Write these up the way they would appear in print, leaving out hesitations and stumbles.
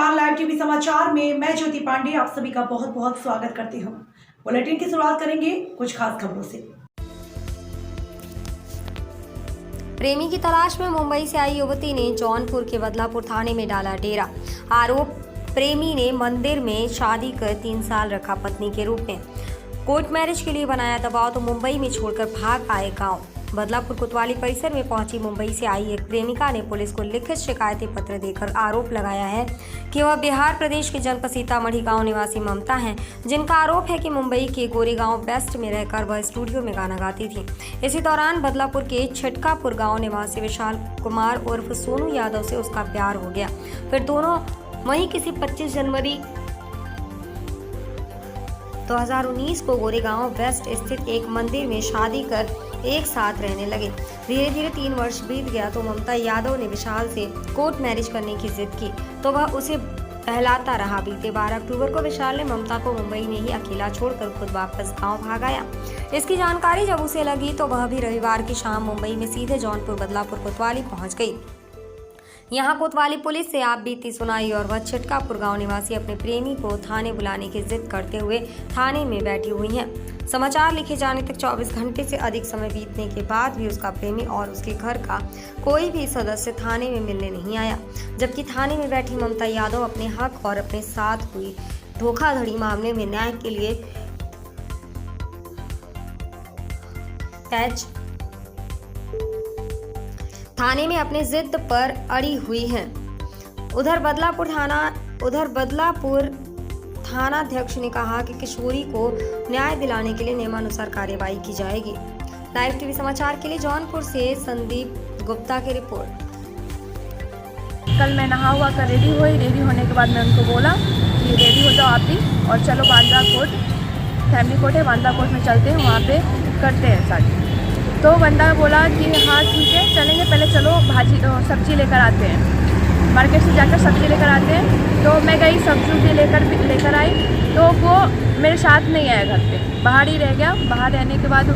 नमस्कार, live TV समाचार में मैं ज्योति पांडे आप सभी का बहुत बहुत स्वागत करती हूं। बुलेटिन की शुरुआत करेंगे कुछ खास खबरों से। प्रेमी की तलाश में मुंबई से आई युवती ने जौनपुर के बदलापुर थाने में डाला डेरा। आरोप, प्रेमी ने मंदिर में शादी कर 3 साल रखा पत्नी के रूप में। कोर्ट मैरिज के लिए बनाया दबाव तो मुंबई में छोड़कर भाग आए गांव। बदलापुर कोतवाली परिसर में पहुंची मुंबई से आई एक प्रेमिका ने पुलिस को लिखित शिकायती पत्र देकर आरोप लगाया है कि वह बिहार प्रदेश के जनपद सीतामढ़ी गांव निवासी ममता हैं, जिनका आरोप है कि मुंबई के गोरेगांव वेस्ट में रहकर वह स्टूडियो में गाना गाती थी। इसी दौरान बदलापुर के छिटकापुर गांव निवासी विशाल कुमार उर्फ सोनू यादव से उसका प्यार हो गया। फिर दोनों वहीं किसी 25 जनवरी 2019 को गोरेगांव वेस्ट स्थित एक मंदिर में शादी कर एक साथ रहने लगे। धीरे धीरे 3 वर्ष बीत गया तो ममता यादव ने विशाल से कोर्ट मैरिज करने की जिद की तो वह उसे बहलाता रहा। बीते 12 अक्टूबर को विशाल ने ममता को मुंबई में ही अकेला छोड़कर खुद वापस गांव भाग आया। इसकी जानकारी जब उसे लगी तो वह भी रविवार की शाम मुंबई में सीधे जौनपुर बदलापुर कोतवाली पहुंच गई। यहां कोतवाली पुलिस से आप बीती सुनाई और वह छिटकापुर गांव निवासी अपने प्रेमी को थाने बुलाने की जिद करते हुए थाने में बैठी हुई हैं। समाचार लिखे जाने तक 24 घंटे से अधिक समय बीतने के बाद भी उसका प्रेमी और उसके घर का कोई भी सदस्य थाने में मिलने नहीं आया, जबकि थाने में बैठी ममता यादव अपने हक और अपने साथ हुई धोखाधड़ी मामले में न्याय के लिए थाने में अपने जिद पर अड़ी हुई हैं। उधर बदलापुर थानाध्यक्ष ने कहा कि किशोरी को न्याय दिलाने के लिए नियमानुसार कार्यवाही की जाएगी। लाइव टीवी समाचार के लिए जौनपुर से संदीप गुप्ता की रिपोर्ट। कल मैं नहा हुआ कर रेडी हुई। रेडी होने के बाद मैं उनको बोला कि रेडी हो जाओ आप भी और चलो बांद्रा कोर्ट, फैमिली कोर्ट है, बांद्रा कोर्ट में चलते हैं, वहाँ पे करते हैं शादी। तो बंदा बोला कि हाँ ठीक है चलेंगे, पहले चलो सब्जी लेकर आते हैं, मार्केट से जाकर सब्जी लेकर आते हैं। तो मैं गई, सब्जी लेकर आई तो वो मेरे साथ नहीं आया, घर पे बाहर ही रह गया। बाहर रहने के बाद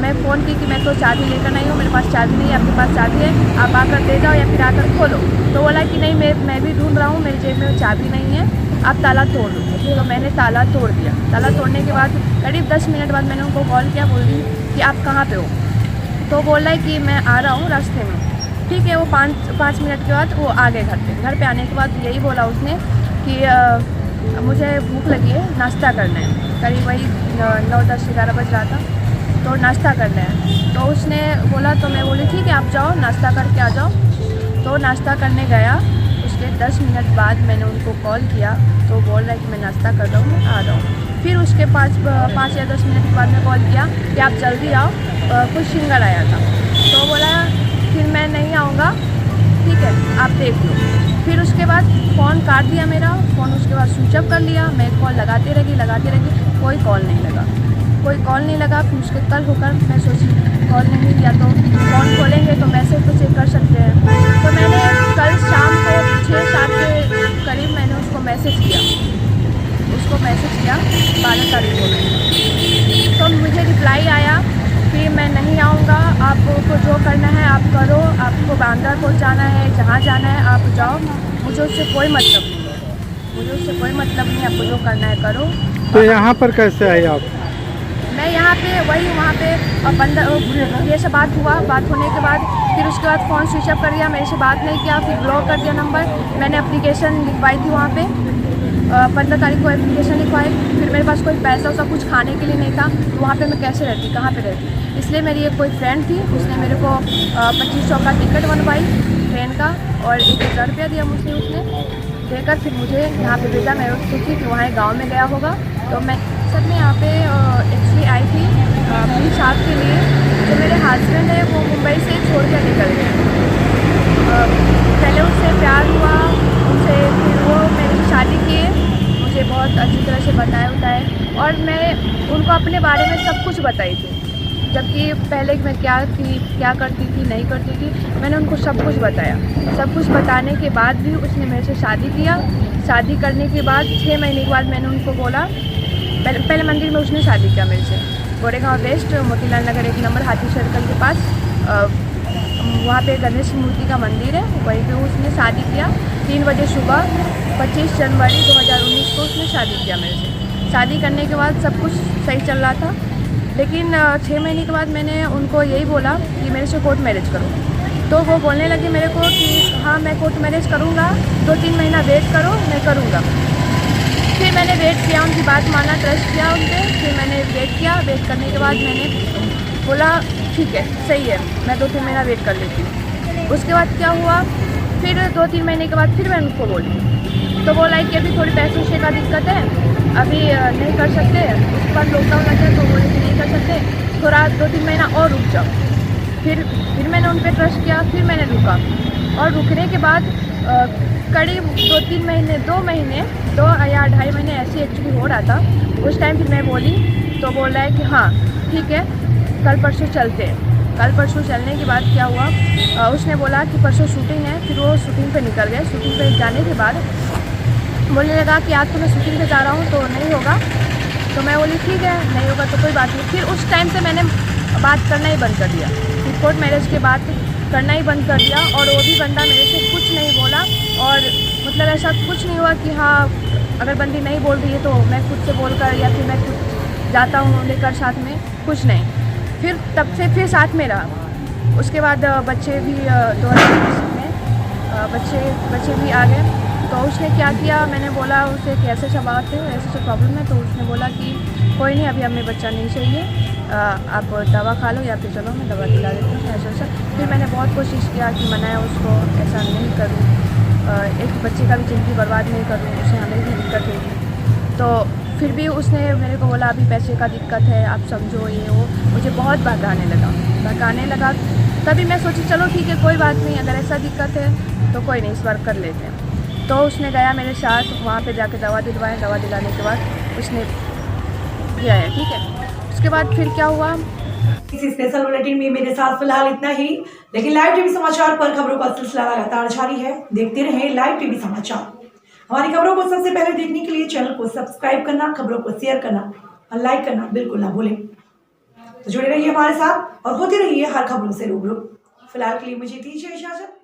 मैं फ़ोन की कि मैं तो चाबी लेकर नहीं हूँ, मेरे पास चाबी नहीं है, आपके पास चाबी है, आप आकर दे जाओ या फिर आकर खोलो। तो बोला कि नहीं मैं भी ढूंढ रहा हूँ, मेरी जेब में चाबी नहीं है, आप ताला तोड़ दो। तो मैंने ताला तोड़ दिया। ताला तोड़ने के बाद करीब 10 मिनट बाद मैंने उनको कॉल किया, बोल दी कि आप कहाँ पर हो। तो बोल रहा है कि मैं आ रहा हूँ रास्ते में। ठीक है, वो 5 मिनट के बाद वो आ गए घर पे। घर पे आने के बाद यही बोला उसने कि मुझे भूख लगी है, नाश्ता करना है। करीब वही 9, 10, 11 बज रहा था, तो नाश्ता करना है। तो उसने बोला, तो मैं बोली ठीक है आप जाओ नाश्ता करके आ जाओ। तो नाश्ता करने गया। उसके 10 मिनट बाद मैंने उनको कॉल किया तो बोल रहा है कि मैं नाश्ता कर रहा हूँ, आ रहा हूँ। फिर उसके 5 या 10 मिनट के बाद मैं कॉल किया कि आप जल्दी आओ, कुछ सिंगर आया था। तो बोला फिर मैं नहीं आऊँगा, ठीक है आप देख लो। फिर उसके बाद फ़ोन काट दिया मेरा फ़ोन। उसके बाद स्विच ऑफ कर लिया। मैं कॉल लगाते रही, कोई कॉल नहीं लगा। फिर उसके कल होकर मैं सोची कॉल नहीं, या तो फ़ोन खोलेंगे तो मैसेज तो चेक कर सकते हैं। तो मैंने कल शाम को 6-7 के करीब मैंने उसको मैसेज किया 12 तारीख को। तो मुझे रिप्लाई आया कि मैं नहीं आऊँगा, आपको जो करना है आप करो, आपको बांद्रा कोर्ट जाना है, जहाँ जाना है आप जाओ, मुझे उससे कोई मतलब नहीं है, आपको जो करना है करो। तो यहाँ पर कैसे आए आप? मैं यहाँ पे वहाँ पे ये सब बात होने के बाद फिर उसके बाद फ़ोन स्विच ऑफ कर दिया, मेरे से बात नहीं किया, फिर ब्लॉक कर दिया नंबर। मैंने एप्लीकेशन लिखवाई थी वहाँ पे, 15 तारीख को एप्लीकेशन लिखवाई। फिर मेरे पास कोई पैसा वैसा कुछ खाने के लिए नहीं था, तो वहाँ पे मैं कैसे रहती, कहाँ पे रहती। इसलिए मेरी एक कोई फ्रेंड थी, उसने मेरे को 2500 का टिकट बनवाई ट्रेन का और 1000 रुपया दिया मुझे। उसने देकर फिर मुझे यहाँ पे भेजा। मैं सोची कि वहाँ गाँव में गया होगा। तो मैं सब में यहाँ पे एक्चुअली आई थी अपनी शादी के लिए। जो मेरे हस्बैंड है वो मुंबई से छोड़ कर निकल गए। पहले उससे प्यार हुआ उनसे, फिर वो मेरी शादी किए, मुझे बहुत अच्छी तरह से बताए और मैं उनको अपने बारे में सब कुछ बताई थी। जबकि पहले मैं क्या करती थी नहीं करती थी, मैंने उनको सब कुछ बताया। सब कुछ बताने के बाद भी उसने मेरे से शादी किया। शादी करने के बाद 6 महीने के बाद मैंने उनको बोला, पहले मंदिर में उसने शादी किया मेरे से, गोरेगांव वेस्ट मोतीलाल नगर 1 नंबर हाथी सर्कल के पास। वहाँ पे गणेश मूर्ति का मंदिर है, वहीं पे उसने शादी किया 3 बजे सुबह। 25 जनवरी 2019 को उसने शादी किया मेरे से। शादी करने के बाद सब कुछ सही चल रहा था, लेकिन 6 महीने के बाद मैंने उनको यही बोला कि मेरे से कोर्ट मैरिज करो। तो वो बोलने लगे मेरे को कि हाँ मैं कोर्ट मैरिज करूँगा, 2-3 महीना वेट करो, मैं करूँगा। फिर मैंने वेट किया, उनकी बात माना, ट्रस्ट किया उन पर। फिर मैंने वेट किया, वेट करने के बाद मैंने बोला ठीक है सही है, मैं 2-3 महीना वेट कर लेती हूँ। उसके बाद क्या हुआ, फिर 2-3 महीने के बाद फिर मैंने उनको बोली, तो बोला कि अभी थोड़ी पैसों से का दिक्कत है, अभी नहीं कर सकते। उसके बाद लॉकडाउन लग गया तो बोले कि नहीं कर सकते, थोड़ा 2-3 महीना और रुक जाओ। फिर मैंने उन पर ट्रस्ट किया, फिर मैंने रुका। और रुकने के बाद करीब 2-3 महीने, 2 या 2.5 महीने ऐसे एक्चुअली हो रहा था। उस टाइम फिर मैं बोली तो बोल रहा है कि हाँ ठीक है कल परसों चलते हैं। कल परसों चलने के बाद क्या हुआ, उसने बोला कि परसों शूटिंग है। फिर वो शूटिंग पे निकल गए। शूटिंग पे जाने के बाद बोलने लगा कि आज तो मैं शूटिंग पे जा रहा हूँ तो नहीं होगा। तो मैं बोली ठीक है नहीं होगा तो कोई बात नहीं। फिर उस टाइम से मैंने बात करना ही बंद कर दिया। फिर कोर्ट मैरिज के बाद करना ही बंद कर दिया। और वो भी बंदा मेरे से कुछ नहीं बोला, और मतलब ऐसा कुछ नहीं हुआ कि हाँ अगर बंदी नहीं बोल रही है तो मैं खुद से बोल कर या फिर मैं खुद जाता हूँ लेकर साथ में, कुछ नहीं। फिर तब से फिर साथ में रहा। उसके बाद बच्चे भी 2020 में बच्चे भी आ गए। तो उसने क्या किया, मैंने बोला उसे कि ऐसे ऐसा बात है, ऐसे ऐसा प्रॉब्लम है। तो उसने बोला कि कोई नहीं अभी हमें बच्चा नहीं चाहिए, आप दवा खा लो या फिर चलो मैं दवा दिला देती हूँ, ऐसा ऐसा। फिर मैंने बहुत कोशिश किया कि मनाया उसको, ऐसा नहीं करूँ, एक बच्चे का भी ज़िंदगी बर्बाद नहीं करूँ, उसे हमें भी दिक्कत होगी। तो फिर भी उसने मेरे को बोला अभी पैसे का दिक्कत है, आप समझो ये वो, मुझे बहुत भड़काने लगा। तभी मैं सोची चलो ठीक है कोई बात नहीं, अगर ऐसा दिक्कत है तो कोई नहीं इस बार कर लेते हैं। तो उसने गया मेरे साथ, वहाँ पे जाके दवा दिलवाए। दवा दिलाने के बाद उसने किया है, ठीक है। उसके बाद फिर क्या हुआ, इस स्पेशल बुलेटिन में मेरे साथ फिलहाल इतना ही, लेकिन लाइव टीवी समाचार पर खबरों का सिलसिला लगातार जारी है। देखते रहें लाइव टीवी समाचार। हमारी खबरों को सबसे पहले देखने के लिए चैनल को सब्सक्राइब करना, खबरों को शेयर करना और लाइक करना बिल्कुल ना भूलें। तो जुड़े रहिए हमारे साथ और होते रहिए हर खबरों से रूबरू। फिलहाल के लिए मुझे दीजिए इजाजत।